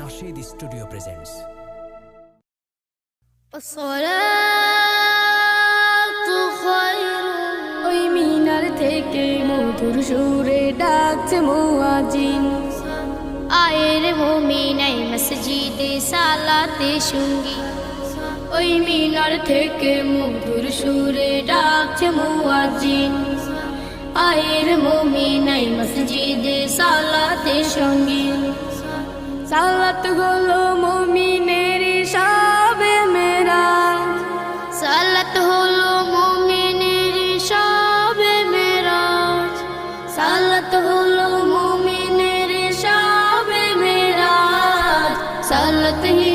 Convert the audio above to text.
Nasheed studio presents. ওই মিনার থেকে মধুর সুরে ডাকছে মুয়াজ্জিন, আয়ের মুমিন এই মসজিদে সালাতে সঙ্গী। ওই মিনার থেকে মধুর সুরে ডাকছে মুয়াজ্জিন, আয়ের মুমিন এই মসজিদে সালাতে সঙ্গী। সালাত হলো মুমিনের সবে মেরাজ, সালাত হলো মুমিনের সবে মেরাজ, সালাত হলো মুমিনের সবে মেরাজ, সালাত হি